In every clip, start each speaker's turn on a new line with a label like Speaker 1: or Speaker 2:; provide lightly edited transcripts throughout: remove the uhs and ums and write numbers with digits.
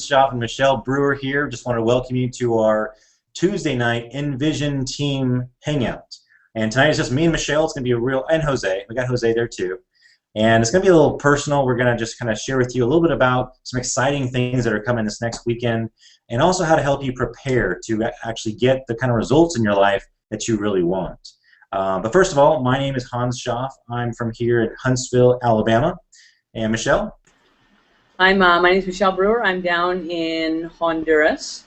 Speaker 1: Schaff and Michelle Brewer here. Just want to welcome you to our Tuesday night ENvision team hangout. And tonight is just me and Michelle. It's going to be a real, and Jose. We got Jose there too. And it's going to be a little personal. We're going to just kind of share with you a little bit about some exciting things that are coming this next weekend, and also how to help you prepare to actually get the kind of results in your life that you really want. But first of all, my name is Hans Schaff. I'm from here in Huntsville, Alabama. And Michelle?
Speaker 2: My name is Michelle Brewer. I'm down in Honduras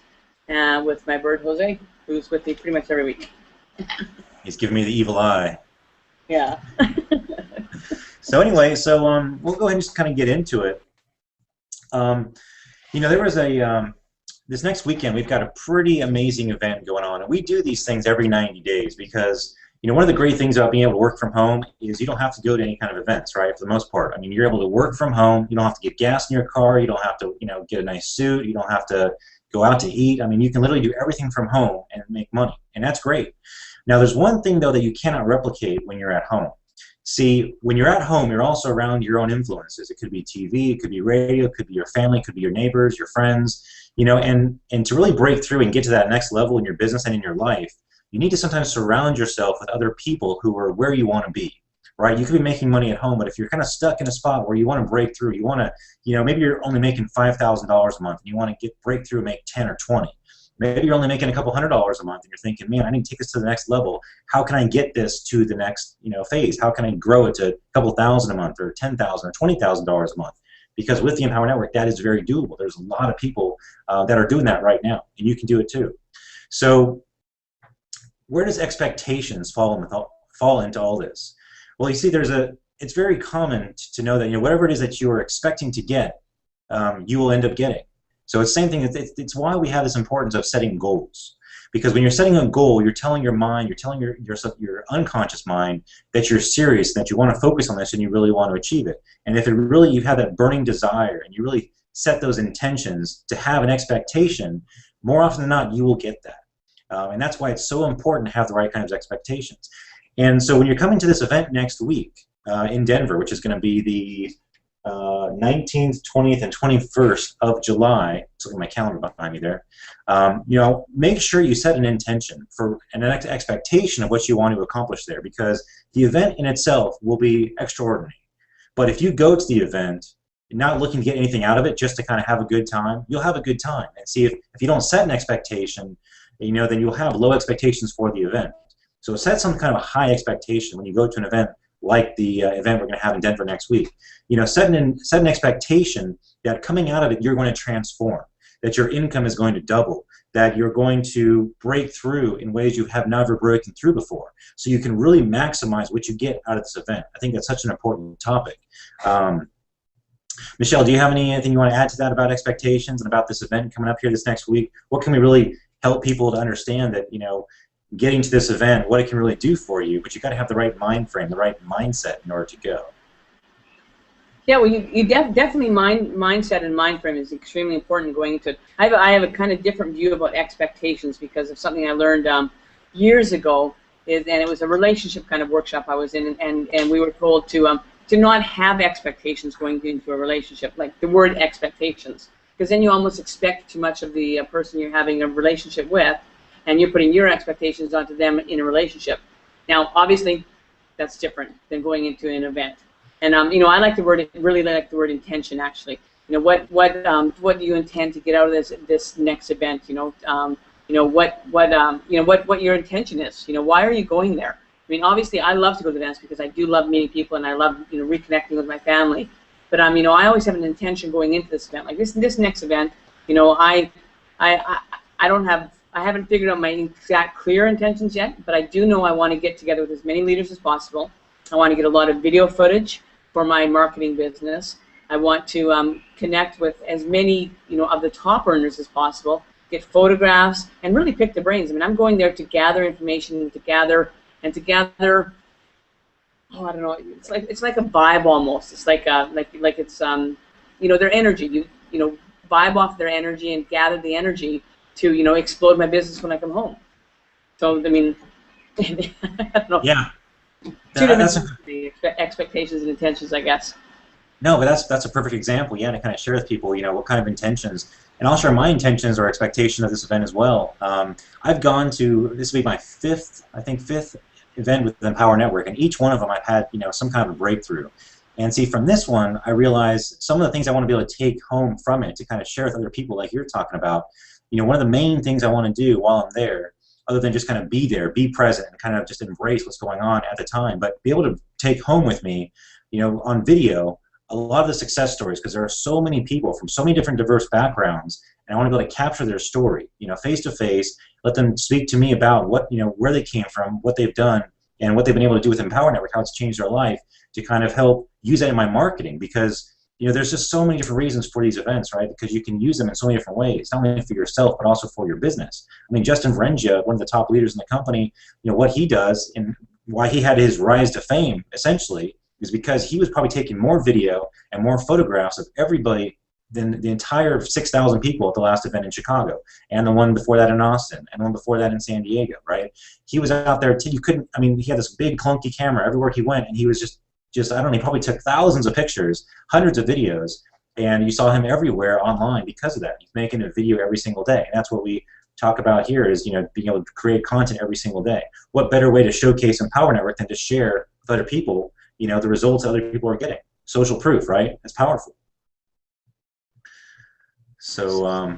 Speaker 2: with my bird Jose, who's with me pretty much every week.
Speaker 1: He's giving me the evil eye.
Speaker 2: Yeah.
Speaker 1: So anyway, we'll go ahead and just kind of get into it. You know, there was this next weekend we've got a pretty amazing event going on, and we do these things every 90 days because, you know, one of the great things about being able to work from home is you don't have to go to any kind of events, right, for the most part. I mean, you're able to work from home. You don't have to get gas in your car. You don't have to, you know, get a nice suit. You don't have to go out to eat. I mean, you can literally do everything from home and make money, and that's great. Now, there's one thing, though, that you cannot replicate when you're at home. See, when you're at home, you're also around your own influences. It could be TV, it could be radio, it could be your family, it could be your neighbors, your friends, you know, and to really break through and get to that next level in your business and in your life, you need to sometimes surround yourself with other people who are where you want to be, right? You could be making money at home, but if you're kind of stuck in a spot where you want to break through, you want to, you know, maybe you're only making $5,000 a month and you want to break through and make 10 or 20. Maybe you're only making a couple $100 a month and you're thinking, man, I need to take this to the next level. How can I get this to the next, you know, phase? How can I grow it to a couple thousand a month or $10,000 or $20,000 a month? Because with the Empower Network, that is very doable. There's a lot of people that are doing that right now, and you can do it too. So where does expectations fall into all this? Well, you see, it's very common to know that, you know, whatever it is that you are expecting to get, you will end up getting. So it's the same thing. It's why we have this importance of setting goals. Because when you're setting a goal, you're telling your mind, you're telling your unconscious mind that you're serious, that you want to focus on this and you really want to achieve it. And if you have that burning desire and you really set those intentions to have an expectation, more often than not, you will get that. And that's why it's so important to have the right kinds of expectations. And so when you're coming to this event next week in Denver, which is going to be the 19th, 20th, and 21st of July. Let's look at my calendar behind me there. You know, make sure you set an intention for an expectation of what you want to accomplish there, because the event in itself will be extraordinary. But if you go to the event not looking to get anything out of it, just to kind of have a good time, you'll have a good time. And see, if you don't set an expectation, you know, then you'll have low expectations for the event. So set some kind of a high expectation when you go to an event like the event we're going to have in Denver next week. You know, set an expectation that coming out of it you're going to transform, that your income is going to double, that you're going to break through in ways you have never broken through before, so you can really maximize what you get out of this event. I think that's such an important topic. Michelle, do you have anything you want to add to that about expectations and about this event coming up here this next week? What can we really help people to understand that, you know, getting to this event, what it can really do for you, but you got to have the right mind frame, the right mindset in order to go.
Speaker 2: Yeah, well, definitely mindset and mind frame is extremely important going into it. I have a kind of different view about expectations because of something I learned years ago, and it was a relationship kind of workshop I was in, and we were told to not have expectations going into a relationship, like the word expectations, because then you almost expect too much of the person you're having a relationship with, and you're putting your expectations onto them in a relationship. Now, obviously, that's different than going into an event. And you know, I like the word, really like the word intention. Actually, you know, what do you intend to get out of this next event? You know, what your intention is. You know, why are you going there? I mean, obviously, I love to go to events because I do love meeting people and I love, you know, reconnecting with my family. But you know, I always have an intention going into this event. Like this next event, you know, I haven't figured out my exact clear intentions yet, but I do know I want to get together with as many leaders as possible. I want to get a lot of video footage for my marketing business. I want to connect with as many, you know, of the top earners as possible, get photographs, and really pick the brains. I mean, I'm going there to gather information, to gather, oh, I don't know, it's like a vibe almost. It's like it's you know, their energy. You know, vibe off their energy and gather the energy to, you know, explode my business when I come home. So, I mean, I don't know.
Speaker 1: Yeah.
Speaker 2: Two different expectations and intentions, I guess.
Speaker 1: No, but that's a perfect example. Yeah, to kind of share with people, what kind of intentions, and I'll share my intentions or expectation of this event as well. I've gone to this will be my fifth event with the Empower Network, and each one of them I've had some kind of a breakthrough. And see, from this one, I realized some of the things I want to be able to take home from it to kind of share with other people, like you're talking about. One of the main things I want to do while I'm there, other than just kind of be there, be present, and kind of just embrace what's going on at the time, but be able to take home with me, on video, a lot of the success stories, because there are so many people from so many different diverse backgrounds, and I want to be able to capture their story, face to face, let them speak to me about what, where they came from, what they've done, and what they've been able to do with Empower Network, how it's changed their life, to kind of help use that in my marketing, because there's just so many different reasons for these events, right? Because you can use them in so many different ways, not only for yourself, but also for your business. I mean, Justin Varengia, one of the top leaders in the company, what he does and why he had his rise to fame, essentially, is because he was probably taking more video and more photographs of everybody than the entire 6,000 people at the last event in Chicago, and the one before that in Austin, and the one before that in San Diego, right? He was out there, he had this big clunky camera everywhere he went, and he was just I don't know, he probably took thousands of pictures, hundreds of videos, and you saw him everywhere online because of that. He's making a video every single day, and that's what we talk about here is, being able to create content every single day. What better way to showcase Empower Network than to share with other people, the results other people are getting? Social proof, right? It's powerful. So,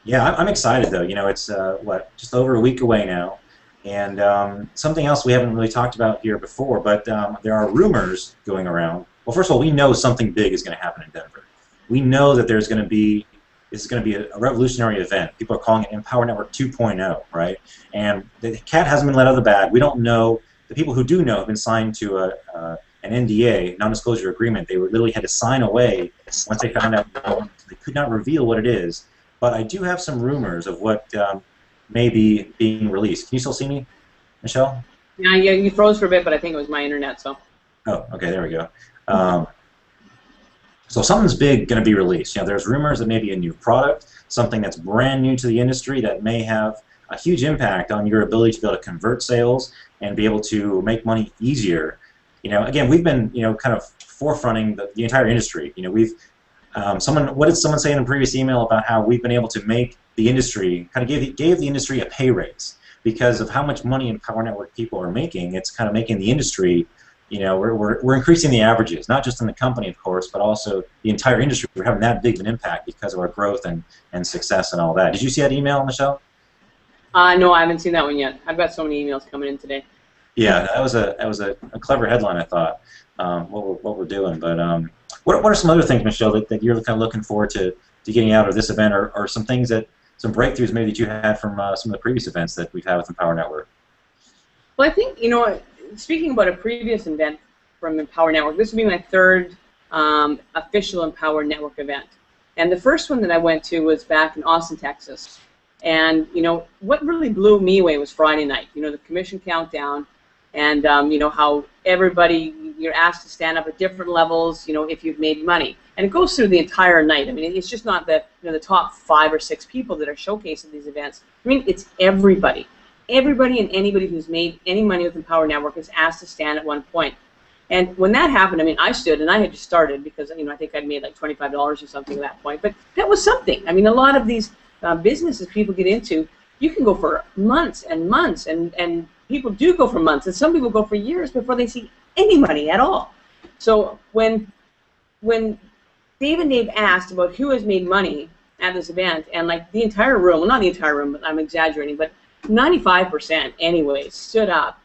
Speaker 1: yeah, I'm excited though. It's just over a week away now. And something else we haven't really talked about here before, but there are rumors going around. Well, first of all, we know something big is going to happen in Denver. We know that this is going to be a revolutionary event. People are calling it Empower Network 2.0, right? And the cat hasn't been let out of the bag. We don't know. The people who do know have been signed to an NDA, non-disclosure agreement. They literally had to sign away once they found out. They could not reveal what it is. But I do have some rumors of what may be being released. Can you still see me, Michelle?
Speaker 2: Yeah, you froze for a bit, but I think it was my internet. So.
Speaker 1: Oh, okay, there we go. So something's big going to be released. There's rumors that maybe a new product, something that's brand new to the industry that may have a huge impact on your ability to be able to convert sales and be able to make money easier. Again, we've been, kind of forefronting the entire industry. What did someone say in a previous email about how we've been able to make the industry, kind of gave the industry a pay raise because of how much money Empower Network people are making. It's kind of making the industry, we're increasing the averages, not just in the company, of course, but also the entire industry. We're having that big of an impact because of our growth and success and all that. Did you see that email, Michelle?
Speaker 2: No, I haven't seen that one yet. I've got so many emails coming in today.
Speaker 1: Yeah, that was a clever headline, I thought. What we're doing, but what are some other things, Michelle, that you're kind of looking forward to getting out of this event, or some things some breakthroughs maybe that you had from some of the previous events that we've had with Empower Network?
Speaker 2: Well, I think, speaking about a previous event from Empower Network, this will be my third official Empower Network event. And the first one that I went to was back in Austin, Texas. And, what really blew me away was Friday night, the commission countdown, and, how everybody, you're asked to stand up at different levels, if you've made money. And it goes through the entire night. I mean, it's just not the, the top 5 or 6 people that are showcased at these events. I mean, it's everybody. Everybody and anybody who's made any money with Empower Network is asked to stand at one point. And when that happened, I mean, I stood, and I had just started because, I think I'd made like $25 or something at that point. But that was something. I mean, a lot of these businesses people get into, you can go for months and months, and people do go for months, and some people go for years before they see any money at all. So when Dave and Dave asked about who has made money at this event, and like the entire room, well, not the entire room, but I'm exaggerating, but 95% anyways stood up,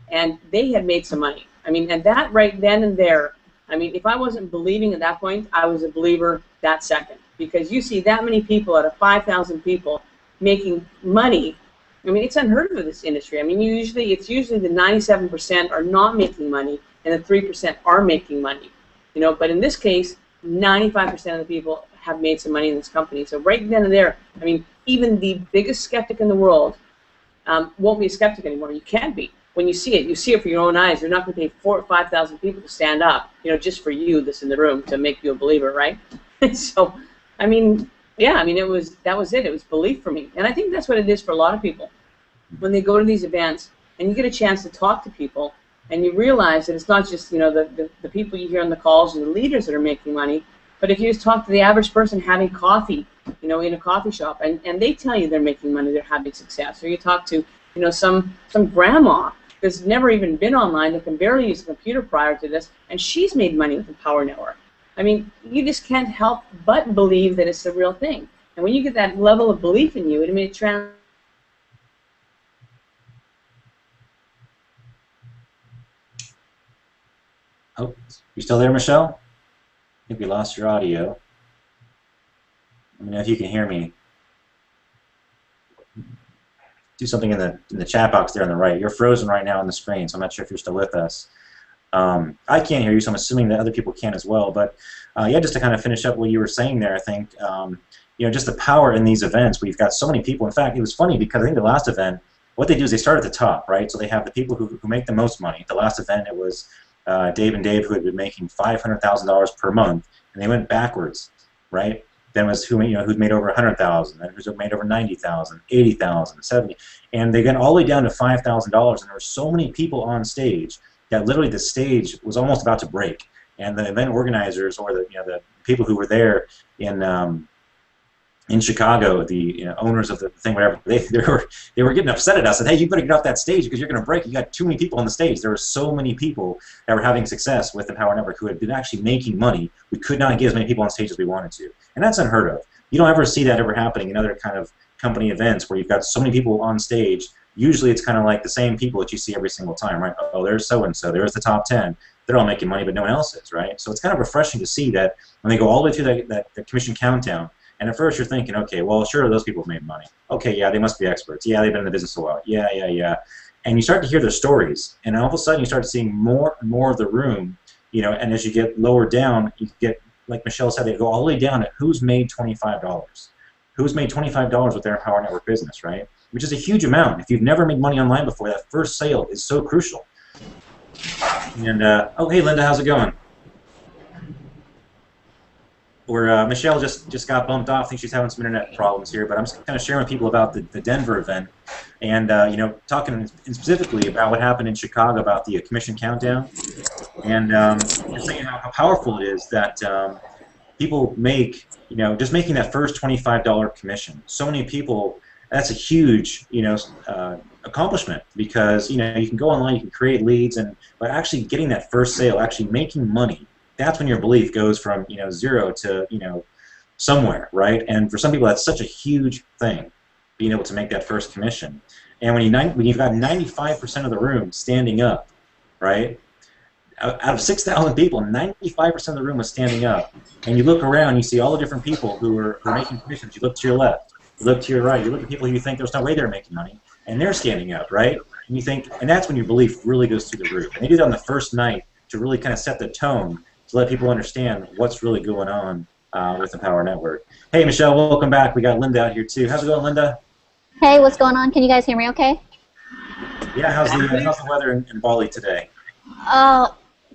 Speaker 2: and they had made some money. I mean, and that right then and there, I mean, if I wasn't believing at that point, I was a believer that second, because you see that many people out of 5,000 people making money. I mean, it's unheard of in this industry. I mean, it's usually the 97% are not making money, and the 3% are making money. But in this case, 95% of the people have made some money in this company. So right then and there, I mean, even the biggest skeptic in the world won't be a skeptic anymore. You can't be. When you see it for your own eyes. You're not going to pay 4,000 or 5,000 people to stand up, just for you, this in the room, to make you a believer, right? So, I mean, yeah, I mean, that was it. It was belief for me, and I think that's what it is for a lot of people. When they go to these events and you get a chance to talk to people, and you realize that it's not just, you know, the people you hear on the calls or the leaders that are making money, but if you just talk to the average person having coffee, you know, in a coffee shop, and they tell you they're making money, they're having success, or you talk to, you know, some grandma that's never even been online, that can barely use a computer prior to this, and she's made money with the Power Network. I mean, you just can't help but believe that it's the real thing. And when you get that level of belief in you, I mean, it translates.
Speaker 1: Oh, you still there, Michelle? I think we lost your audio. Let me know if you can hear me. Do something in the chat box there on the right. You're frozen right now on the screen, so I'm not sure if you're still with us. I can't hear you, so I'm assuming that other people can as well. But yeah, just to kind of finish up what you were saying there, I think you know, just the power in these events. We've got so many people. In fact, it was funny because I think the last event, what they do is they start at the top, right? So they have the people who make the most money. At the last event, it was Dave and Dave, who had been making $500,000 per month, and they went backwards, right? Then was who'd made over 100,000, then who's made over 90,000, 80,000, 70, and they got all the way down to $5,000. And there were so many people on stage that literally the stage was almost about to break. And the event organizers, or the people who were there in Chicago, the owners of the thing, whatever, they were getting upset at us and, hey, you better get off that stage because you're going to break. You got too many people on the stage. There were so many people that were having success with the Power Network who had been actually making money. We could not get as many people on stage as we wanted to, and that's unheard of. You don't ever see that ever happening in other kind of company events where you've got so many people on stage. Usually it's kind of like the same people that you see every single time, right? Oh, there's so-and-so, there's the top 10. They're all making money, but no one else is, right? So it's kind of refreshing to see that when they go all the way through that commission countdown. And at first you're thinking, okay, well, sure, those people have made money. Okay, yeah, they must be experts. Yeah, they've been in the business a while. Yeah, yeah, yeah. And you start to hear their stories, and all of a sudden you start seeing more and more of the room, you know, and as you get lower down, you get, like Michelle said, they go all the way down to who's made $25. Who's made $25 with their Power Network business, right? Which is a huge amount. If you've never made money online before, that first sale is so crucial. And, oh, hey, Linda, how's it going? Or Michelle just got bumped off. I think she's having some internet problems here, but I'm just kind of sharing with people about the Denver event, and you know, talking specifically about what happened in Chicago about the commission countdown, and just saying how powerful it is that people make, you know, just making that first $25 commission. So many people, that's a huge, you know, accomplishment, because you know, you can go online, you can create leads, but actually getting that first sale, actually making money. That's when your belief goes from, you know, 0 to, you know, somewhere, right? And for some people, that's such a huge thing, being able to make that first commission. And when you've got 95% of the room standing up, right? Out of 6,000 people, 95% of the room was standing up. And you look around, you see all the different people who are making commissions. You look to your left, you look to your right, you look at people who you think there's no way they're making money, and they're standing up, right? And you think, and that's when your belief really goes through the roof. And they did it on the first night to really kind of set the tone, to let people understand what's really going on with the Power Network. Hey, Michelle, welcome back. We got Linda out here, too. How's it going, Linda?
Speaker 3: Hey, what's going on? Can you guys hear me okay?
Speaker 1: Yeah, how's the weather in Bali today?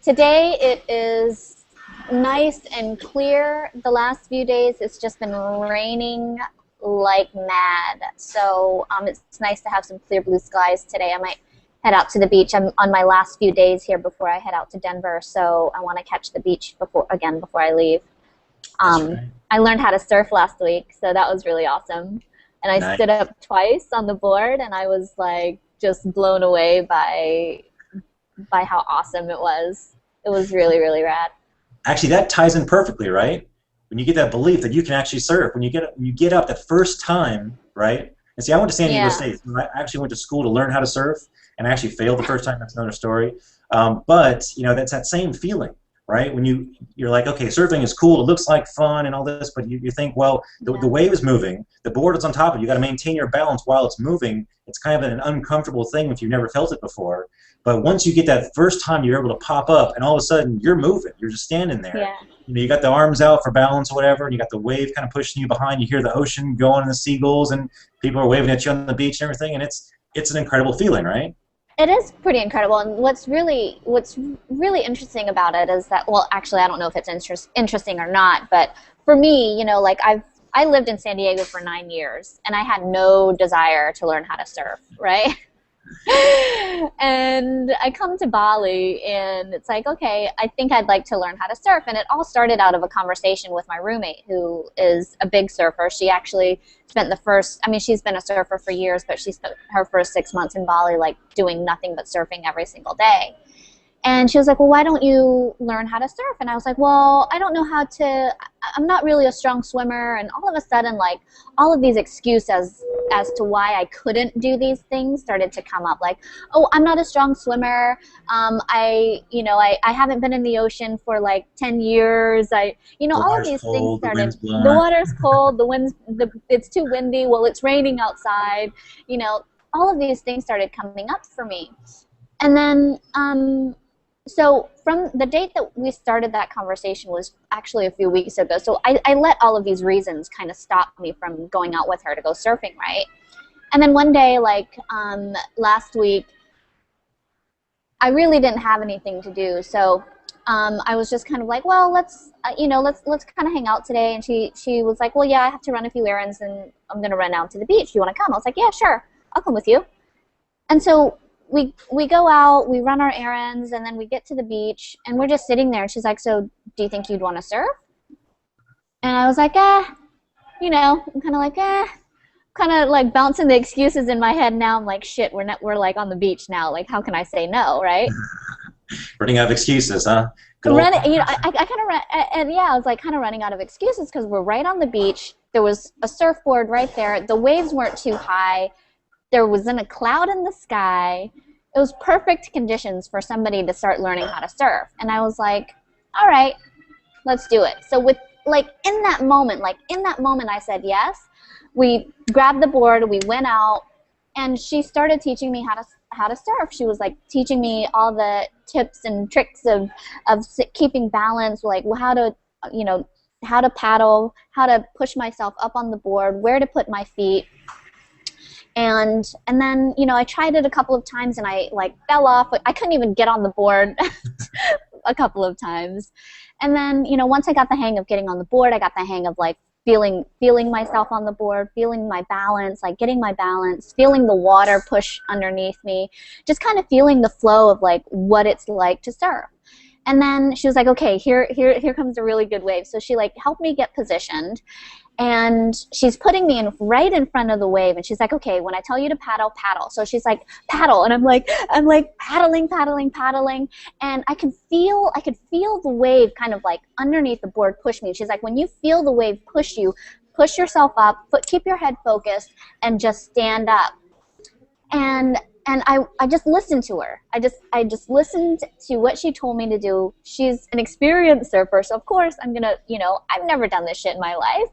Speaker 3: Today it is nice and clear. The last few days it's just been raining like mad. So it's nice to have some clear blue skies today. I might head out to the beach. I'm on my last few days here before I head out to Denver, so I want to catch the beach before I leave. I learned how to surf last week, so that was really awesome. And I stood up twice on the board, and I was like just blown away by how awesome it was. It was really, really rad.
Speaker 1: Actually, that ties in perfectly, right? When you get that belief that you can actually surf, when you get up that first time, right? And see, I went to San Diego State. I actually went to school to learn how to surf, and I actually failed the first time. That's another story. But you know, that's that same feeling, right? When you're like, okay, surfing is cool, it looks like fun and all this, but you think, well, the wave is moving, the board is on top of it, you got to maintain your balance while it's moving. It's kind of an uncomfortable thing if you've never felt it before. But once you get that first time, you're able to pop up, and all of a sudden you're moving. You're just standing there.
Speaker 3: Yeah.
Speaker 1: You know, you got the arms out for balance or whatever, and you got the wave kind of pushing you behind. You hear the ocean going and the seagulls, and people are waving at you on the beach and everything, and it's an incredible feeling, right?
Speaker 3: It is pretty incredible, and what's really interesting about it is that, well, actually, I don't know if it's interesting or not, but for me, you know, like I lived in San Diego for 9 years, and I had no desire to learn how to surf, right? And I come to Bali, and it's like, okay, I think I'd like to learn how to surf. And it all started out of a conversation with my roommate, who is a big surfer. She actually spent the first, I mean, she's been a surfer for years, but she spent her first 6 months in Bali, like, doing nothing but surfing every single day. And she was like, well, why don't you learn how to surf? And I was like, well, I don't know how to, I'm not really a strong swimmer. And all of a sudden, like, all of these excuses as to why I couldn't do these things started to come up. Like, oh, I'm not a strong swimmer. I haven't been in the ocean for like 10 years. All of these things started. The water's cold, it's too windy. Well, it's raining outside. All of these things started coming up for me. And then, so from the date that we started that conversation was actually a few weeks ago. So I let all of these reasons kind of stop me from going out with her to go surfing, right? And then one day, like last week, I really didn't have anything to do. So I was just kind of like, well, let's kind of hang out today. And she was like, well, yeah, I have to run a few errands and I'm going to run out to the beach. Do you want to come? I was like, yeah, sure. I'll come with you. And so we go out, we run our errands, and then we get to the beach, and we're just sitting there. And she's like, so do you think you'd want to surf? And I was like, I'm kind of like bouncing the excuses in my head now. I'm like, shit, we're like on the beach now. Like, how can I say no, right?
Speaker 1: Running out of excuses, huh?
Speaker 3: I kind of ran, and yeah, I was like kind of running out of excuses because we're right on the beach. There was a surfboard right there. The waves weren't too high. There wasn't a cloud in the sky. It was perfect conditions for somebody to start learning how to surf. And I was like, all right, let's do it. So in that moment, I said yes. We grabbed the board, we went out, and she started teaching me how to surf. She was like teaching me all the tips and tricks of keeping balance, like how to paddle, how to push myself up on the board, where to put my feet. And then, I tried it a couple of times and I like fell off. I couldn't even get on the board a couple of times. And then, once I got the hang of getting on the board, I got the hang of like feeling myself on the board, feeling my balance, like getting my balance, feeling the water push underneath me, just kind of feeling the flow of like what it's like to surf. And then she was like, okay, here comes a really good wave. So she like helped me get positioned. And she's putting me right in front of the wave, and she's like, okay, when I tell you to paddle, paddle. So she's like, paddle, and I'm like paddling, and I could feel the wave kind of like underneath the board push me. She's like, when you feel the wave push you, push yourself up, keep your head focused, and just stand up. And I just listened to her. I just listened to what she told me to do. She's an experienced surfer, so of course I'm gonna, I've never done this shit in my life.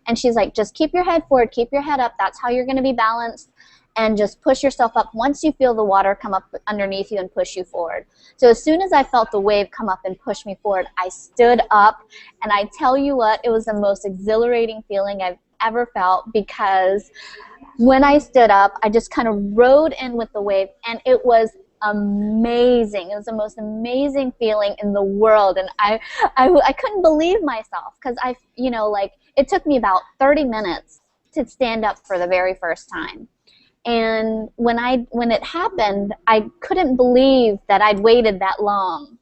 Speaker 3: And she's like, just keep your head forward, keep your head up. That's how you're gonna be balanced. And just push yourself up once you feel the water come up underneath you and push you forward. So as soon as I felt the wave come up and push me forward, I stood up, and I tell you what, it was the most exhilarating feeling I've ever felt, because when I stood up, I just kind of rode in with the wave, and it was amazing. It was the most amazing feeling in the world, and I couldn't believe myself, because it took me about 30 minutes to stand up for the very first time. And when it happened, I couldn't believe that I'd waited that long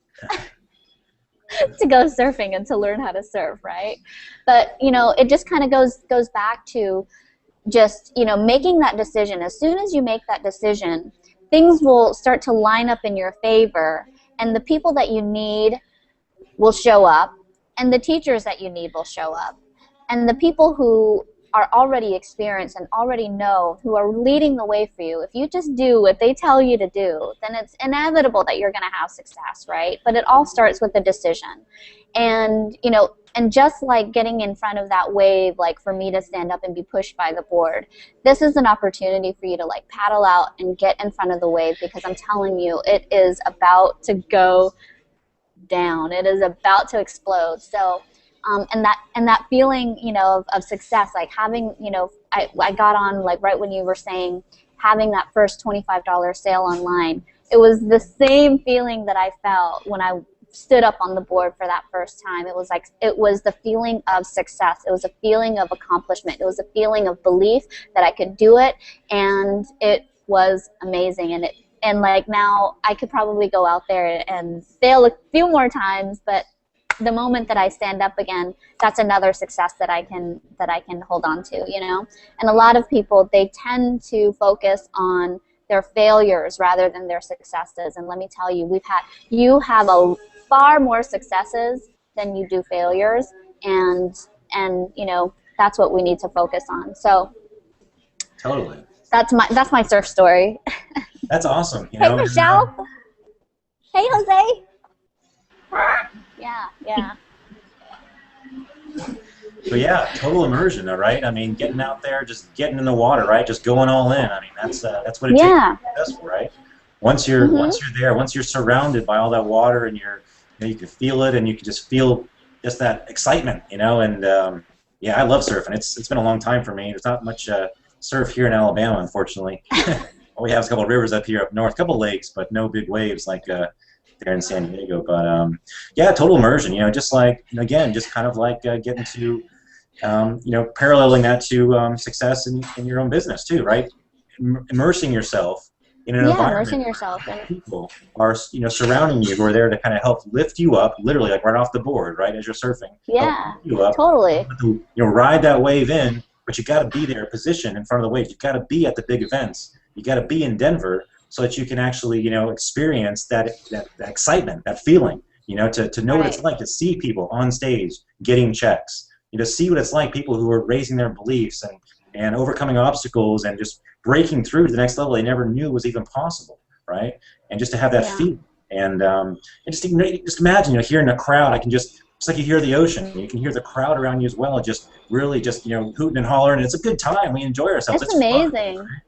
Speaker 3: to go surfing and to learn how to surf, right? But it just kind of goes back to just making that decision. As soon as you make that decision, things will start to line up in your favor, and the people that you need will show up, and the teachers that you need will show up, and the people who are already experienced and already know, who are leading the way for you. If you just do what they tell you to do, then it's inevitable that you're going to have success, right? But it all starts with a decision. And and just like getting in front of that wave, like for me to stand up and be pushed by the board, this is an opportunity for you to like paddle out and get in front of the wave, because I'm telling you, it is about to go down. It is about to explode. So and that feeling, of success, like having, I got on like right when you were saying having that first $25 sale online. It was the same feeling that I felt when I stood up on the board for that first time. It was the feeling of success. It was a feeling of accomplishment. It was a feeling of belief that I could do it, and it was amazing, and like now I could probably go out there and fail a few more times, but the moment that I stand up again, that's another success that I can hold on to, you know. And a lot of people, they tend to focus on their failures rather than their successes. And let me tell you, you have a far more successes than you do failures, and you know, that's what we need to focus on. So
Speaker 1: totally,
Speaker 3: that's my surf story.
Speaker 1: That's awesome. You
Speaker 3: Hey,
Speaker 1: know,
Speaker 3: Michelle. Hey, Jose. Yeah.
Speaker 1: But yeah, total immersion, all right? I mean, getting out there, just getting in the water, right? Just going all in. I mean, that's what it takes to be successful, right? Once you're there, once you're surrounded by all that water, and you can feel it, and you can just feel just that excitement, you know. And yeah, I love surfing. It's been a long time for me. There's not much surf here in Alabama, unfortunately. All we have is a couple of rivers up here up north, a couple of lakes, but no big waves like there in San Diego. But yeah, total immersion. You know, just like, you know, again, just kind of like getting to you know, paralleling that to success in your own business too, right? Immersing yourself in an environment where people are, you know, surrounding you, who are there to kind of help lift you up, literally, like right off the board, right, as you're surfing.
Speaker 3: Yeah,
Speaker 1: you up,
Speaker 3: totally.
Speaker 1: You know, ride that wave in, but you got to be there, positioned in front of the waves. You got to be at the big events. You got to be in Denver so that you can actually, you know, experience that excitement, that feeling. You know, to know what it's like to see people on stage getting checks. You know, see what it's like, people who are raising their beliefs and overcoming obstacles and just breaking through to the next level they never knew was even possible, right? And just to have that feeling. And just imagine, you know, hearing a crowd, it's like you hear the ocean. You can hear the crowd around you as well, just really just, you know, hooting and hollering. And it's a good time. We enjoy ourselves.
Speaker 3: It's amazing. Fun, right?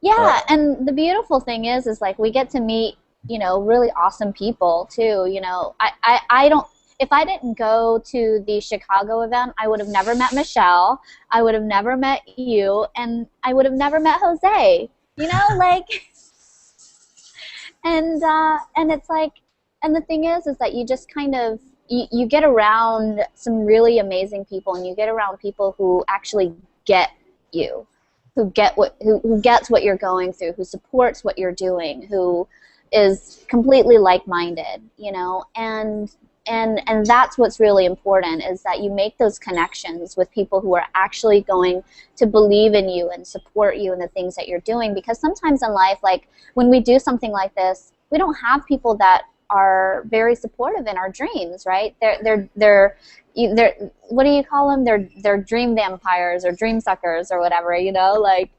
Speaker 3: Yeah, and the beautiful thing is like we get to meet, you know, really awesome people too. You know, I don't. If I didn't go to the Chicago event, I would have never met Michelle. I would have never met you, and I would have never met Jose. You know, like, and it's like, and the thing is that you just kind of you get around some really amazing people, and you get around people who actually get you, who gets what you're going through, who supports what you're doing, who is completely like-minded. You know, and that's what's really important, is that you make those connections with people who are actually going to believe in you and support you in the things that you're doing. Because sometimes in life, like when we do something like this, we don't have people that are very supportive in our dreams, right? They're what do you call them? They're dream vampires or dream suckers or whatever, you know, like.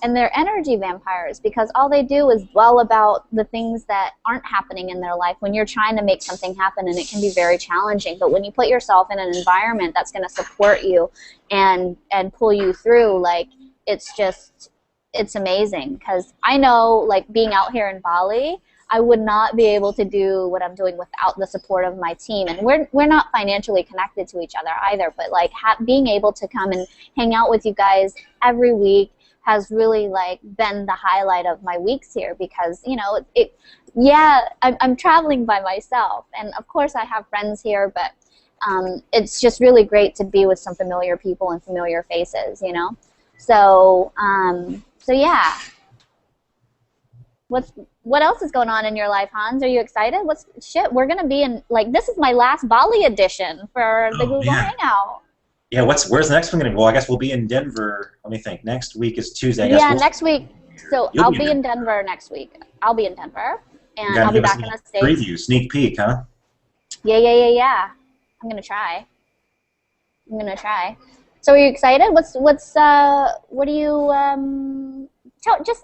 Speaker 3: And they're energy vampires, because all they do is dwell about the things that aren't happening in their life when you're trying to make something happen, and it can be very challenging. But when you put yourself in an environment that's going to support you and pull you through, like, it's amazing. Because I know, like, being out here in Bali, I would not be able to do what I'm doing without the support of my team. And we're not financially connected to each other either, but like being able to come and hang out with you guys every week has really like been the highlight of my weeks here, because, you know, I'm traveling by myself, and of course I have friends here, but it's just really great to be with some familiar people and familiar faces, you know. So yeah. What else is going on in your life, Hans? Are you excited? We're gonna be in, like, this is my last Bali edition for the Google Hangout.
Speaker 1: Yeah, where's the next one going to go? I guess we'll be in Denver. Let me think. Next week is Tuesday. I guess
Speaker 3: next week. So I'll be in Denver next week. I'll be in Denver, and I'll be back in the States.
Speaker 1: Preview, sneak peek, huh?
Speaker 3: Yeah. I'm gonna try. So are you excited? What do you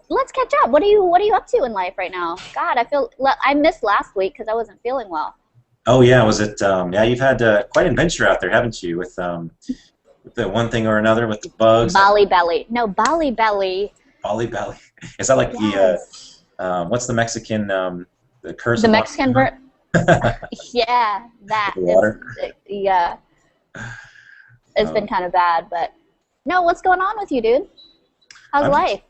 Speaker 3: let's catch up. What are you up to in life right now? God, I missed last week because I wasn't feeling well.
Speaker 1: Oh yeah, was it? Yeah, you've had quite an adventure out there, haven't you? With the one thing or another, with the bugs.
Speaker 3: Bali belly. No, Bali belly.
Speaker 1: Bali belly. Is that like the what's the Mexican the curse?
Speaker 3: The Mexican bird. Yeah, that.
Speaker 1: Water.
Speaker 3: Yeah. It's been kind of bad, but no. What's going on with you, dude? How's life?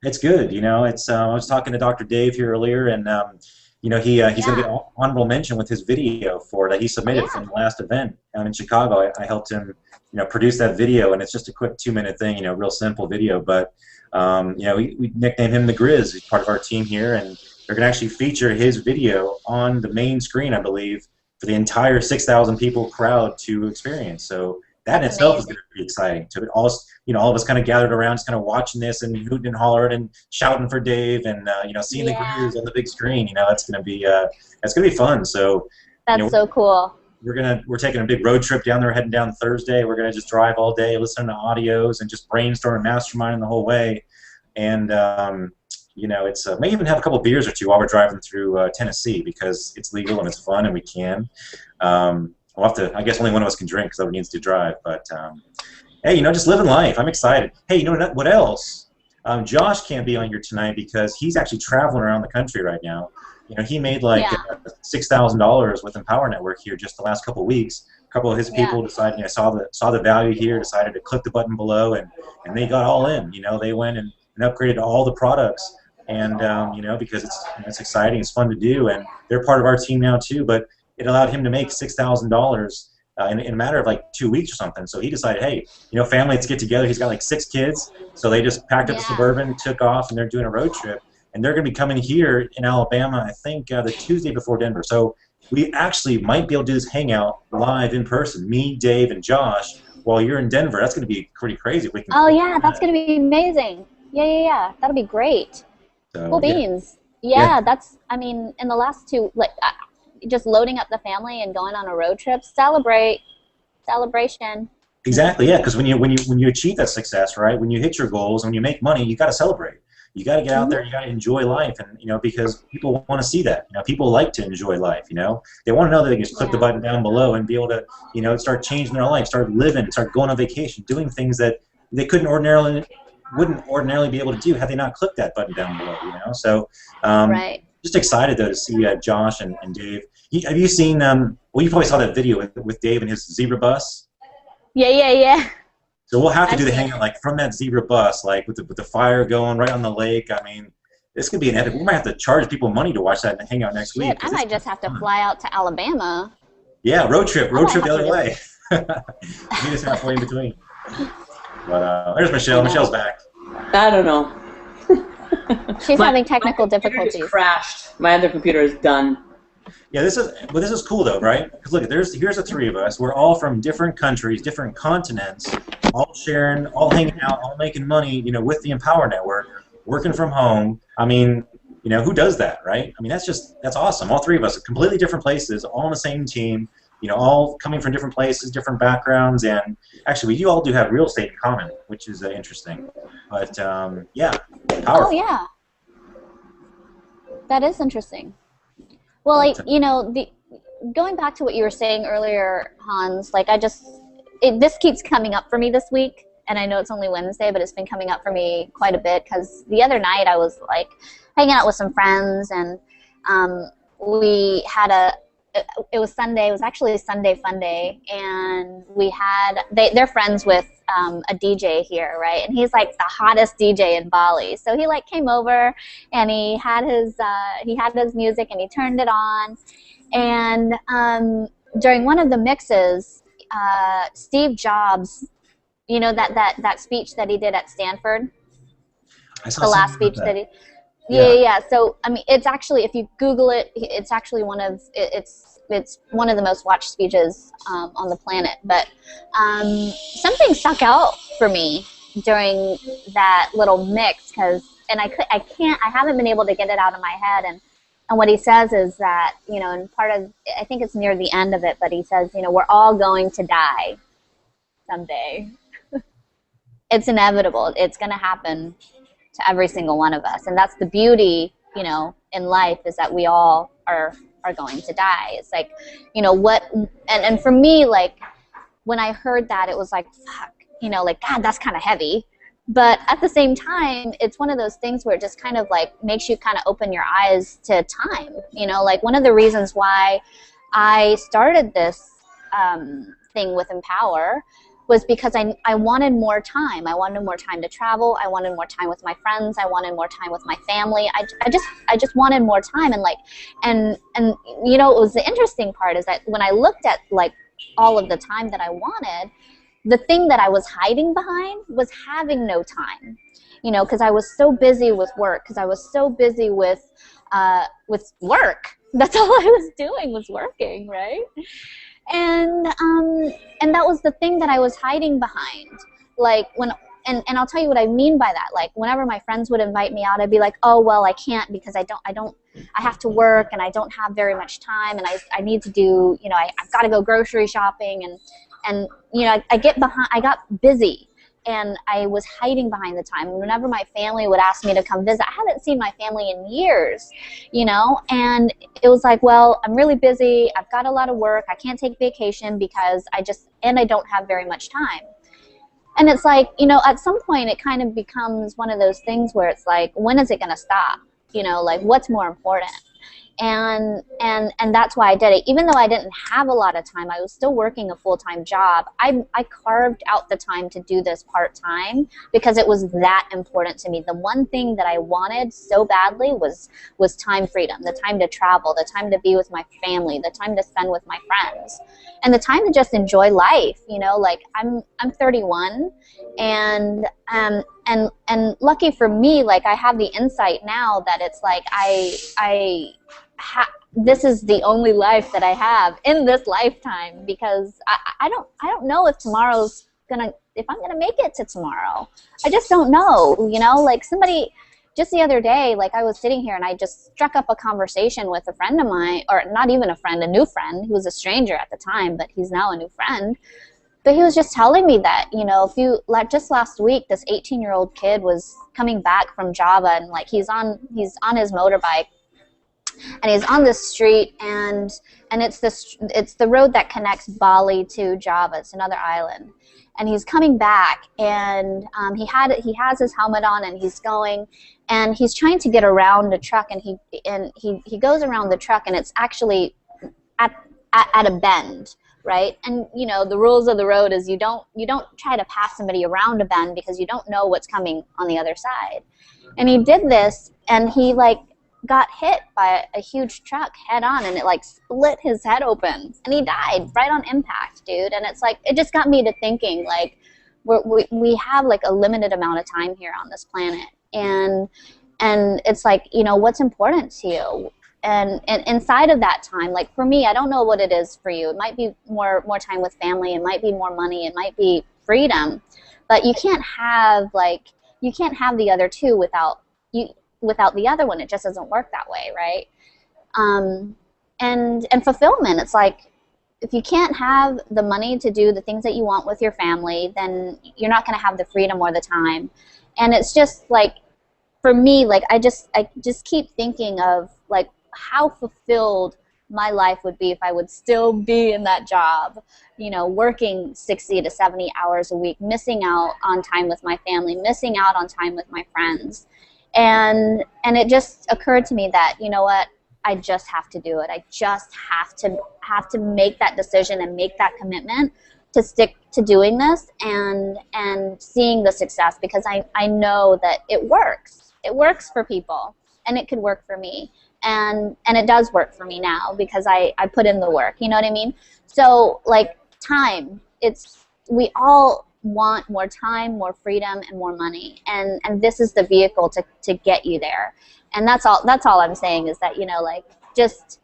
Speaker 1: It's good. You know, it's. I was talking to Dr. Dave here earlier, and you know, he's going to get honorable mention with his video that he submitted from the last event out in Chicago. I helped him, you know, produce that video, and it's just a quick 2-minute thing, you know, real simple video. But You know, we nicknamed him the Grizz. He's part of our team here, and they're going to actually feature his video on the main screen, I believe, for the entire 6,000 people crowd to experience. So that in itself is going to be exciting. To all, you know, all of us kind of gathered around, just kind of watching this and hooting and hollering and shouting for Dave, and you know, seeing the Grizz on the big screen. You know, that's going to be fun. So
Speaker 3: that's so cool.
Speaker 1: We're taking a big road trip down there. We're heading down Thursday. We're gonna just drive all day, listen to audios, and just brainstorm and masterminding the whole way. And you know, it's may even have a couple beers or two while we're driving through Tennessee, because it's legal and it's fun and we can. We'll have to. I guess only one of us can drink because everyone needs to drive. But hey, you know, just living life. I'm excited. Hey, you know what else? Josh can't be on here tonight because he's actually traveling around the country right now. You know, he made like $6,000 with Empower Network here just the last couple of weeks. A couple of his people decided, you know, saw the value here, decided to click the button below, and they got all in. You know, they went and upgraded all the products, and you know, because it's exciting, it's fun to do, and they're part of our team now too. But it allowed him to make $6,000 in a matter of like 2 weeks or something. So he decided, hey, you know, family, let's get together. He's got like 6 kids, so they just packed up the Suburban, took off, and they're doing a road trip. And they're going to be coming here in Alabama, I think, the Tuesday before Denver. So we actually might be able to do this hangout live in person, me, Dave, and Josh, while you're in Denver. That's going to be pretty crazy if we can.
Speaker 3: Oh, yeah, that's going to be amazing. Yeah. That'll be great.
Speaker 1: So,
Speaker 3: cool beans. Yeah, that's, I mean, in the last 2, like, just loading up the family and going on a road trip, celebration.
Speaker 1: Exactly, yeah, because when you achieve that success, right, when you hit your goals, when you make money, you got to celebrate. You got to get out there. You got to enjoy life, and you know, because people want to see that. You know, people like to enjoy life. You know, they want to know that they can just click the button down below and be able to, you know, start changing their life, start living, start going on vacation, doing things that they wouldn't ordinarily be able to do had they not clicked that button down below. You know, so just excited though to see Josh and Dave. Have you seen? Well, you probably saw that video with Dave and his zebra bus.
Speaker 3: Yeah.
Speaker 1: So we'll have to do the hangout like from that zebra bus, like with the fire going right on the lake. I mean, this could be an epic. We might have to charge people money to watch that hangout next week.
Speaker 3: I might just have to fly out to Alabama.
Speaker 1: Yeah, road trip the other way. Meet us halfway in between. But there's Michelle. Michelle's back.
Speaker 2: I don't know.
Speaker 3: She's having technical difficulties.
Speaker 2: Just crashed. My other computer is done.
Speaker 1: Yeah, this is cool though, right? Because look, here's the 3 of us. We're all from different countries, different continents, all sharing, all hanging out, all making money, you know, with the Empower Network, working from home. I mean, you know, who does that, right? I mean, that's awesome. All 3 of us, completely different places, all on the same team, you know, all coming from different places, different backgrounds, and actually, we all do have real estate in common, which is interesting. But yeah, powerful.
Speaker 3: Oh yeah, that is interesting. Well, like, you know, going back to what you were saying earlier, Hans, like this keeps coming up for me this week, and I know it's only Wednesday, but it's been coming up for me quite a bit, because the other night I was like hanging out with some friends, and we had it was Sunday. It was actually a Sunday fun day, and we had they're friends with a DJ here, right? And he's like the hottest DJ in Bali. So he like came over, and he had his music, and he turned it on, and during one of the mixes, Steve Jobs, you know, that speech that he did at Stanford, the last speech that he. Yeah. So I mean, it's actually, if you Google it, it's actually it's one of the most watched speeches on the planet. But something stuck out for me during that little mix, I haven't been able to get it out of my head. And what he says is that, you know, and I think it's near the end of it, but he says, you know, we're all going to die someday. It's inevitable. It's going to happen to every single one of us, and that's the beauty, you know, in life, is that we all are going to die. It's like, you know, and for me, like, when I heard that, it was like, fuck, you know, like, God, that's kind of heavy. But at the same time, it's one of those things where it just kind of like makes you kind of open your eyes to time. You know, like, one of the reasons why I started this thing with Empower was because I wanted more time. I wanted more time to travel. I wanted more time with my friends. I wanted more time with my family. I just wanted more time. And like, and you know, it was the interesting part is that when I looked at like all of the time that I wanted, the thing that I was hiding behind was having no time, you know, because I was so busy with work, because I was so busy with work. That's all I was doing was working, right? And that was the thing that I was hiding behind. Like and I'll tell you what I mean by that. Like whenever my friends would invite me out, I'd be like, oh, well, I can't because I have to work and I don't have very much time, and I need to do, you know, I've got to go grocery shopping, and you know, I got busy, and I was hiding behind the time. And whenever my family would ask me to come visit, I haven't seen my family in years, you know, and it was like, well, I'm really busy. I've got a lot of work. I can't take vacation because I don't have very much time. And it's like, you know, at some point it kind of becomes one of those things where it's like, when is it going to stop? You know, like what's more important? And that's why I did it. Even though I didn't have a lot of time, I was still working a full-time job. I carved out the time to do this part-time because it was that important to me. The one thing that I wanted so badly was time freedom, the time to travel, the time to be with my family, the time to spend with my friends, and the time to just enjoy life. You know, like I'm 31, and lucky for me, like I have the insight now that it's like this is the only life that I have in this lifetime, because I don't know if if I'm gonna make it to tomorrow. I just don't know, you know. Like somebody just the other day, like I was sitting here and I just struck up a conversation with a friend of mine, or not even a friend, a new friend. He was a stranger at the time, but he's now a new friend. But he was just telling me that, you know, just last week, this 18-year-old kid was coming back from Java, and like he's on his motorbike, and he's on the street, and it's the road that connects Bali to Java. It's another island, and he's coming back, and he has his helmet on, and he's going, and he's trying to get around a truck, and he goes around the truck, and it's actually at a bend. Right? And you know, the rules of the road is you don't try to pass somebody around a bend because you don't know what's coming on the other side. And he did this, and he like got hit by a huge truck head on, and it like split his head open, and he died right on impact, dude. And it's like, it just got me to thinking, like we have like a limited amount of time here on this planet, and it's like, you know, what's important to you? And inside of that time, like for me, I don't know what it is for you. It might be more time with family. It might be more money. It might be freedom. But you can't have the other two without the other one. It just doesn't work that way, right? And fulfillment. It's like, if you can't have the money to do the things that you want with your family, then you're not going to have the freedom or the time. And it's just like, for me, like I just keep thinking of like how fulfilled my life would be if I would still be in that job, you know, working 60 to 70 hours a week, missing out on time with my family, missing out on time with my friends. And it just occurred to me that, you know what, I just have to do it. I just have to make that decision and make that commitment to stick to doing this and seeing the success, because I know that it works. It works for people, and it could work for me. And it does work for me now because I put in the work, you know what I mean? So like time, we all want more time, more freedom, and more money. And this is the vehicle to get you there. And that's all I'm saying is that, you know, like just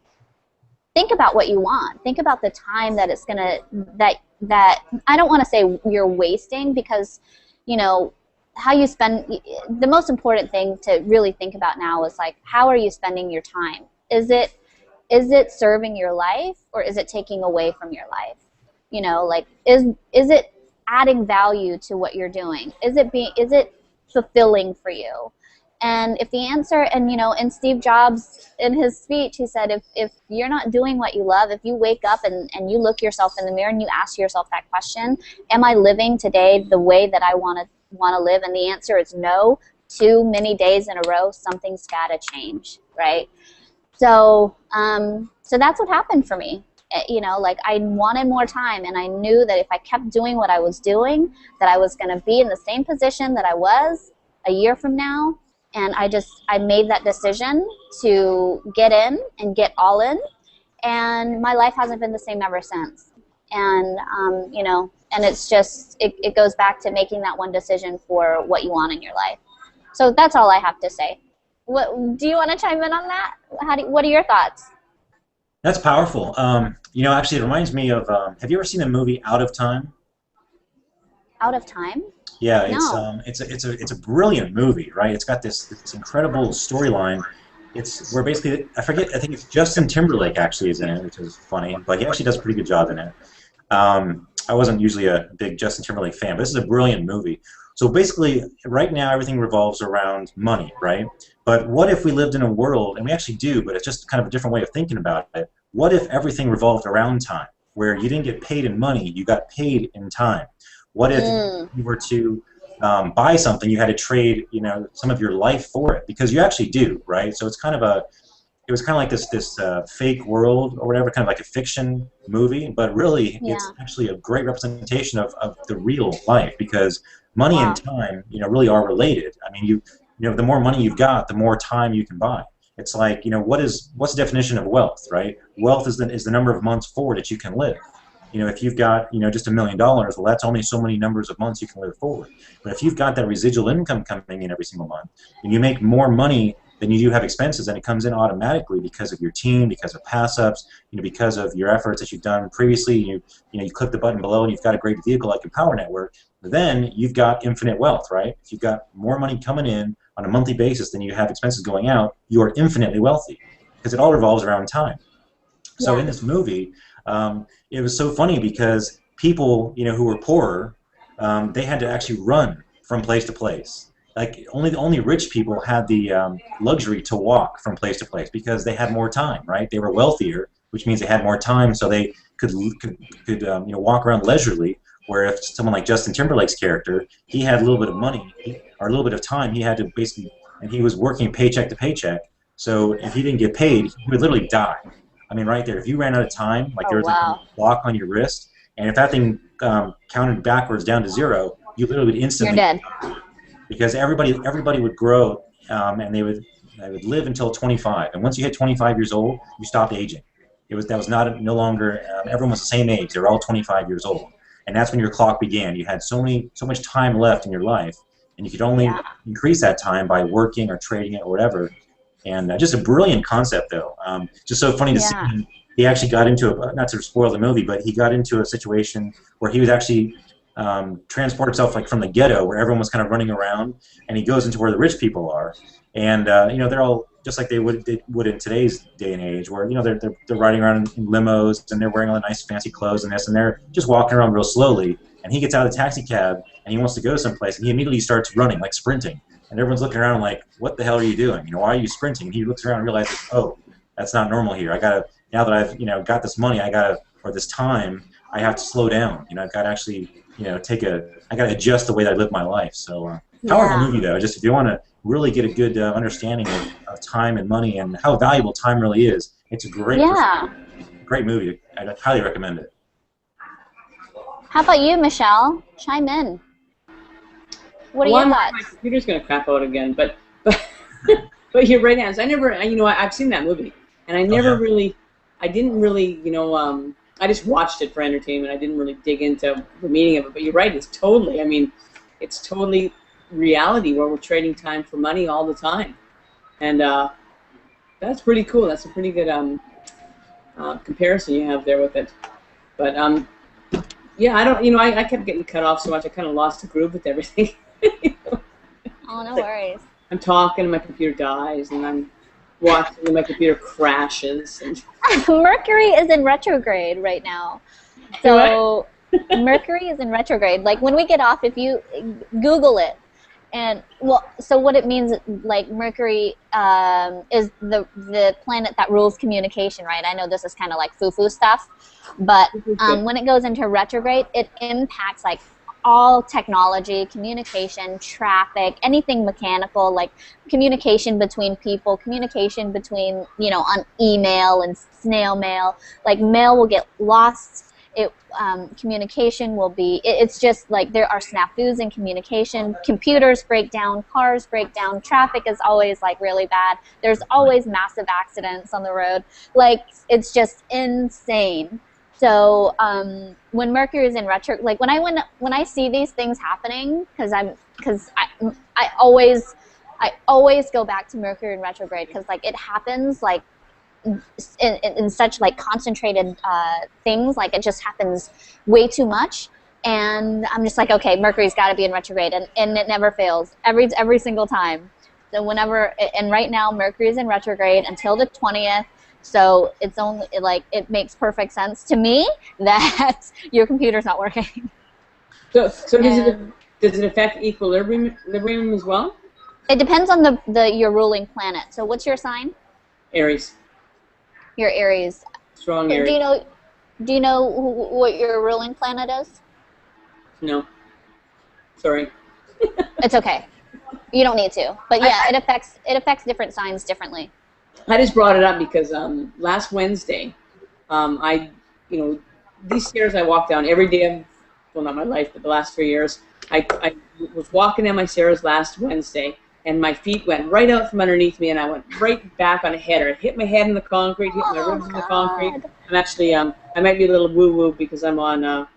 Speaker 3: think about what you want. Think about the time that it's gonna, that I don't want to say you're wasting, because, you know, how you spend, the most important thing to really think about now is like, how are you spending your time? Is it serving your life, or is it taking away from your life? You know, like, is it adding value to what you're doing? Is it fulfilling for you? And if the answer, and you know, in Steve Jobs, in his speech, he said, if you're not doing what you love, if you wake up and you look yourself in the mirror and you ask yourself that question, am I living today the way that I want to live? And the answer is no. Too many days in a row, something's got to change, right? So that's what happened for me. You know, like I wanted more time, and I knew that if I kept doing what I was doing, that I was going to be in the same position that I was a year from now. And I made that decision to get in and get all in, and my life hasn't been the same ever since. And you know, and it's just it goes back to making that one decision for what you want in your life. So that's all I have to say. What do you want to chime in on that? What are your thoughts?
Speaker 1: That's powerful. You know, actually, it reminds me of. Have you ever seen the movie Out of Time?
Speaker 3: Out of Time?
Speaker 1: Yeah,
Speaker 3: No.
Speaker 1: it's a brilliant movie, right? It's got this incredible storyline. It's where basically I think it's Justin Timberlake actually is in it, which is funny, but he actually does a pretty good job in it. I wasn't usually a big Justin Timberlake fan, but this is a brilliant movie. So basically, right now everything revolves around money, right? But what if we lived in a world, and we actually do, but it's just kind of a different way of thinking about it. What if everything revolved around time, where you didn't get paid in money, you got paid in time? What if you were to buy something, you had to trade, you know, some of your life for it, because you actually do, right? So it's kind of it was kind of like this fake world or whatever, kind of like a fiction movie, but really it's actually a great representation of the real life, because money and time, you know, really are related. I mean, you know, the more money you've got, the more time you can buy. It's like, you know, what's the definition of wealth, right? Wealth is the number of months forward that you can live. You know, if you've got, you know, just $1 million, well, that's only so many numbers of months you can live forward. But if you've got that residual income coming in every single month, and you make more money than you do have expenses, and it comes in automatically because of your team, because of pass-ups, you know, because of your efforts that you've done previously. You know, you click the button below, and you've got a great vehicle like your Power Network. Then you've got infinite wealth, right? If you've got more money coming in on a monthly basis than you have expenses going out, you are infinitely wealthy, because it all revolves around time. So in this movie, it was so funny because people, you know, who were poorer, they had to actually run from place to place. Like only rich people had the luxury to walk from place to place because they had more time, right? They were wealthier, which means they had more time, so they could you know, walk around leisurely. Where if someone like Justin Timberlake's character, he had a little bit of money or a little bit of time, he had to basically, and he was working paycheck to paycheck. So if he didn't get paid, he would literally die. I mean, right there, if you ran out of time, like there was a clock on your wrist, and if that thing counted backwards down to 0, you literally would instantly
Speaker 3: You're dead.
Speaker 1: Because everybody would grow, and they would live until 25. And once you hit 25 years old, you stopped aging. That was no longer everyone was the same age. They were all 25 years old, and that's when your clock began. You had so much time left in your life, and you could only increase that time by working or trading it or whatever. And just a brilliant concept, though. Just so funny to see him. He actually got into not to spoil the movie, but he got into a situation where he was actually transport himself like from the ghetto where everyone was kind of running around, and he goes into where the rich people are, and you know, they're all just like they would in today's day and age, where, you know, they're riding around in limos and they're wearing all the nice fancy clothes and this, and they're just walking around real slowly. And he gets out of the taxi cab and he wants to go someplace, and he immediately starts running, like sprinting. And everyone's looking around like, what the hell are you doing? You know, why are you sprinting? And he looks around and realizes, oh, that's not normal here. Now that I've, you know, got this money, or this time, I have to slow down. You know, I've got to actually, you know, I got to adjust the way that I live my life. So, powerful movie, though. Just if you want to really get a good understanding of time and money and how valuable time really is, it's a great movie. I'd highly recommend it.
Speaker 3: How about you, Michelle? Chime in. What are your thoughts?
Speaker 2: My computer's gonna crap out again, but but you're right, Hans. I've seen that movie, and I didn't really, you know, I just watched it for entertainment. I didn't really dig into the meaning of it. But you're right. It's totally reality where we're trading time for money all the time, and that's pretty cool. That's a pretty good comparison you have there with it. But yeah, I kept getting cut off so much. I kind of lost the groove with everything.
Speaker 3: Oh, no worries.
Speaker 2: I'm talking and my computer dies, and I'm watching and my computer crashes. And
Speaker 3: Mercury is in retrograde right now. So Mercury is in retrograde. Like when we get off, if you Google it, and so what it means, like Mercury is the planet that rules communication, right? I know this is kind of like foo-foo stuff, but when it goes into retrograde, it impacts like all technology, communication, traffic, anything mechanical, like communication between people, communication between, you know, on email and snail mail. Like mail will get lost. Communication will be, it's just like there are snafus in communication. Computers break down, cars break down, traffic is always like really bad. There's always massive accidents on the road. Like it's just insane. So when Mercury is in retro, like when I see these things happening, because I always go back to Mercury in retrograde, because like it happens like in such like concentrated things, like it just happens way too much, and I'm just like, okay, Mercury's got to be in retrograde, and it never fails every single time. So whenever, and right now Mercury's in retrograde until the 20th. So it's only like, it makes perfect sense to me that your computer's not working.
Speaker 2: So does it affect equilibrium as well?
Speaker 3: It depends on your ruling planet. So what's your sign?
Speaker 2: Aries.
Speaker 3: Your Aries.
Speaker 2: Strong Aries.
Speaker 3: Do you know what your ruling planet is?
Speaker 2: No. Sorry.
Speaker 3: It's okay. You don't need to. But yeah, it affects different signs differently.
Speaker 2: I just brought it up because last Wednesday, these stairs I walk down every day of, well, not my life, but the last 3 years. I was walking down my stairs last Wednesday, and my feet went right out from underneath me, and I went right back on a header. I hit my head in the concrete, hit my ribs in the concrete. I'm actually, I might be a little woo-woo because I'm on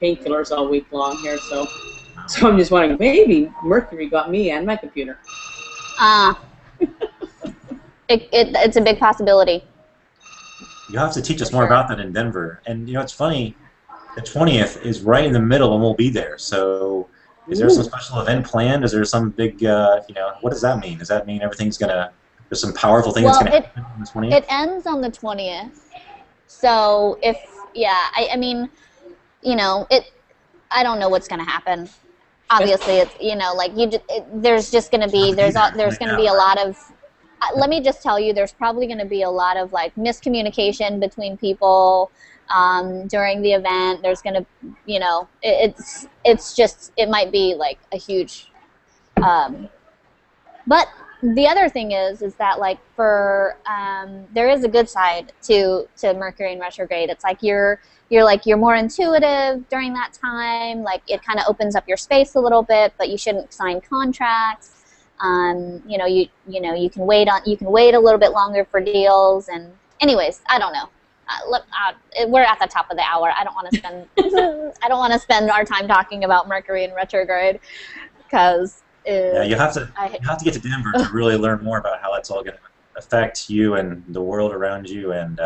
Speaker 2: painkillers all week long here, so I'm just wondering, maybe Mercury got me and my computer.
Speaker 3: It's a big possibility.
Speaker 1: You have to teach us more about that in Denver. And you know, it's funny, the 20th is right in the middle, and we'll be there. So, is there some special event planned? Is there some big, what does that mean? Does that mean everything's there's some powerful thing that's gonna happen on the 20th?
Speaker 3: It ends on the 20th. So I mean, I don't know what's gonna happen. Obviously, it's there's just gonna be there's gonna be a lot of. Let me just tell you, there's probably going to be a lot of like miscommunication between people during the event. There's going to, it might be like a huge. But the other thing is that like there is a good side to Mercury in retrograde. It's like you're more intuitive during that time. Like it kind of opens up your space a little bit, but you shouldn't sign contracts. You can wait a little bit longer for deals, and anyways, I don't know. We're at the top of the hour. I don't want to spend our time talking about Mercury in retrograde, because
Speaker 1: you have to get to Denver to really learn more about how that's all going to affect you and the world around you, and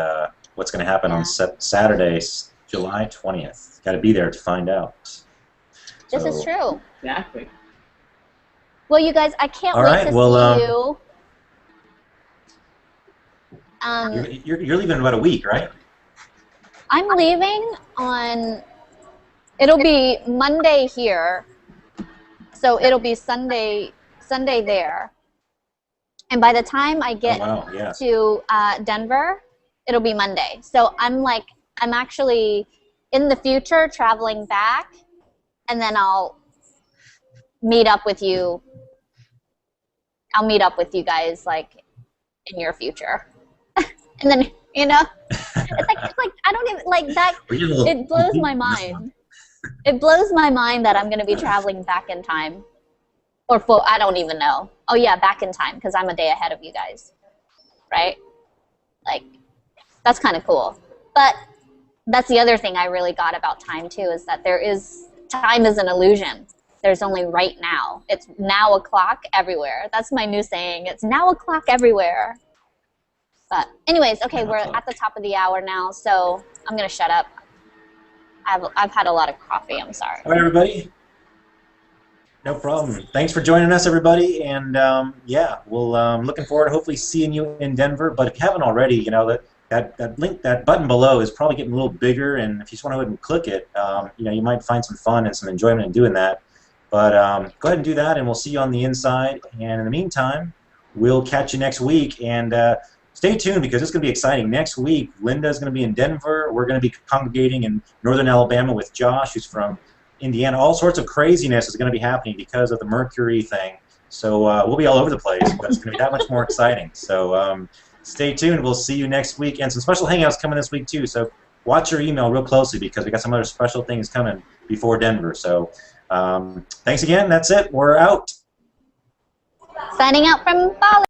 Speaker 1: what's going to happen on Saturday, July 20th. Got to be there to find out.
Speaker 3: This is true.
Speaker 2: Exactly.
Speaker 3: Well, you guys, I can't wait to see you.
Speaker 1: You're leaving in about a week, right?
Speaker 3: I'm leaving on. It'll be Monday here, so it'll be Sunday there. And by the time I get to Denver, it'll be Monday. So I'm actually in the future traveling back, and then I'll meet up with you. I'll meet up with you guys like in your future, and then it's like I don't even like that. It blows my mind. It blows my mind that I'm going to be traveling back in time, or I don't even know. Oh yeah, back in time, because I'm a day ahead of you guys, right? Like that's kind of cool. But that's the other thing I really got about time too, is that time is an illusion. There's only right now. It's now o'clock everywhere. That's my new saying. It's now o'clock everywhere. But anyways, okay, we're at the top of the hour now, so I'm going to shut up. I've had a lot of coffee. I'm sorry.
Speaker 1: All right, everybody. No problem. Thanks for joining us, everybody. And, we'll looking forward to hopefully seeing you in Denver. But if you haven't already, that link, that button below is probably getting a little bigger. And if you just want to go ahead and click it, you might find some fun and some enjoyment in doing that. But go ahead and do that, and we'll see you on the inside. And in the meantime, we'll catch you next week. And stay tuned, because it's going to be exciting. Next week, Linda's going to be in Denver. We're going to be congregating in northern Alabama with Josh, who's from Indiana. All sorts of craziness is going to be happening because of the Mercury thing. So we'll be all over the place, but it's going to be that much more exciting. So stay tuned. We'll see you next week. And some special hangouts coming this week, too. So watch your email real closely, because we got some other special things coming before Denver. So thanks again. That's it. We're out.
Speaker 3: Signing out from Bali.